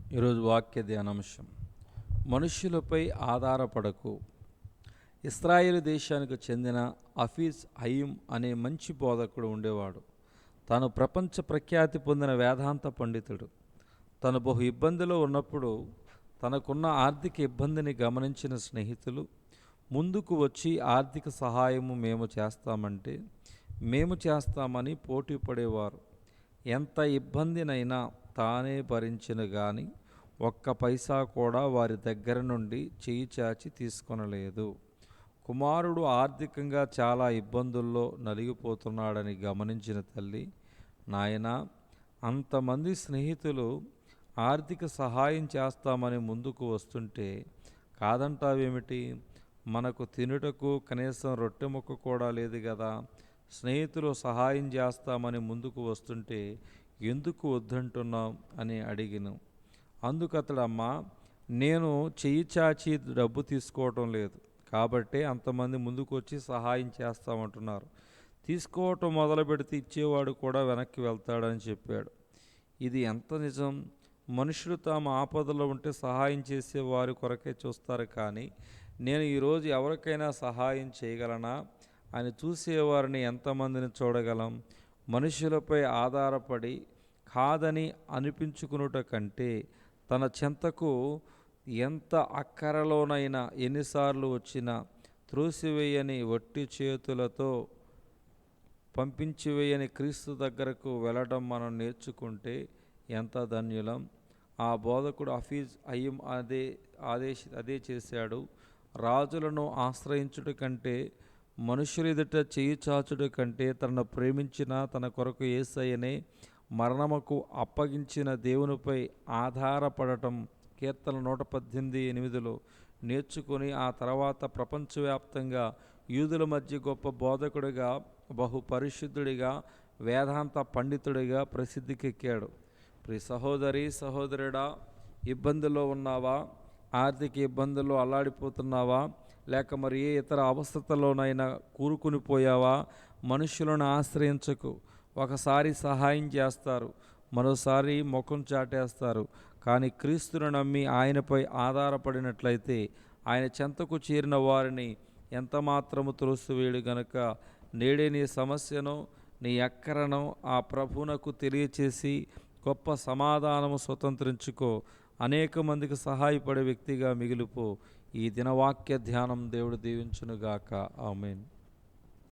ఈరోజు వాక్య ధ్యానాంశం, మనుష్యులపై ఆధారపడకు. ఇశ్రాయేలు దేశానికి చెందిన హఫీజ్ హయీం అనే మంచి బోధకుడు ఉండేవాడు. తాను ప్రపంచ ప్రఖ్యాతి పొందిన వేదాంత పండితుడు. తను బహు ఇబ్బందిలో ఉన్నప్పుడు తనకున్న ఆర్థిక ఇబ్బందిని గమనించిన స్నేహితులు ముందుకు వచ్చి ఆర్థిక సహాయము మేము చేస్తామని పోటీ పడేవారు. ఎంత ఇబ్బందినైనా తానే భరించిన గాని ఒక్క పైసా కూడా వారి దగ్గర నుండి చేయి చాచి తీసుకొనలేదు. కుమారుడు ఆర్థికంగా చాలా ఇబ్బందుల్లో నలిగిపోతున్నాడని గమనించిన తల్లి, నాయనా, అంతమంది స్నేహితులు ఆర్థిక సహాయం చేస్తామని ముందుకు వస్తుంటే కాదంటావేమిటి? మనకు తినుటకు కనీసం రొట్టె ముక్క కూడా లేదు కదా. స్నేహితులు సహాయం చేస్తామని ముందుకు వస్తుంటే ఎందుకు వద్దంటున్నాం అని అడిగిను. అందుకతడమ్మా, నేను చెయ్యి చాచి డబ్బు తీసుకోవటం లేదు కాబట్టే అంతమంది ముందుకు వచ్చి సహాయం చేస్తామంటున్నారు. తీసుకోవటం మొదలు పెడితే ఇచ్చేవాడు కూడా వెనక్కి వెళ్తాడని చెప్పాడు. ఇది ఎంత నిజం! మనుషులు తాము ఆపదలో ఉంటే సహాయం చేసే వారి కొరకే చూస్తారు, కానీ నేను ఈరోజు ఎవరికైనా సహాయం చేయగలనా అని చూసేవారిని ఎంతమందిని చూడగలం? మనుషులపై ఆధారపడి కాదని అనిపించుకునుట కంటే తన చెంతకు ఎంత అక్కరలోనైనా ఎన్నిసార్లు వచ్చినా త్రోసివేయని వట్టి చేతులతో పంపించివేయని క్రీస్తు దగ్గరకు వెళ్ళడం మనం నేర్చుకుంటే ఎంత ధన్యులం. ఆ బోధకుడు హఫీజ్ హయీం అదే చేశాడు. రాజులను ఆశ్రయించుట కంటే, మనుషుల ఎదుట చేయి చాచుట కంటే, తనను ప్రేమించిన తన కొరకు యేసయ్యనే మరణముకు అప్పగించిన దేవునిపై ఆధారపడటం కీర్తన 118:8 నేర్చుకొని ఆ తర్వాత ప్రపంచవ్యాప్తంగా యూదుల మధ్య గొప్ప బోధకుడిగా, బహు పరిశుద్ధుడిగా, వేదాంత పండితుడిగా ప్రసిద్ధికెక్కాడు. ప్రియ సహోదరి సహోదరుడా, ఇబ్బందుల్లో ఉన్నావా? ఆర్థిక ఇబ్బందుల్లో అల్లాడిపోతున్నావా? లేక మరి ఏ ఇతర అవస్థతలోనైనా కూరుకుని పోయావా? మనుషులను ఆశ్రయించకు. ఒకసారి సహాయం చేస్తారు, మరోసారి ముఖం చాటేస్తారు. కానీ క్రీస్తును నమ్మి ఆయనపై ఆధారపడినట్లయితే ఆయన చెంతకు చేరిన వారిని ఎంతమాత్రము త్రోసివేయడు గనుక నేడే నీ సమస్యను, నీ అక్కరను ఆ ప్రభువునకు తెలియచేసి గొప్ప సమాధానము స్వతంత్రించుకో. అనేక మందికి సహాయపడే వ్యక్తిగా మిగిలిపో. ఈ దినవాక్య ధ్యానం దేవుడు దీవించునుగాక. ఆమేన్.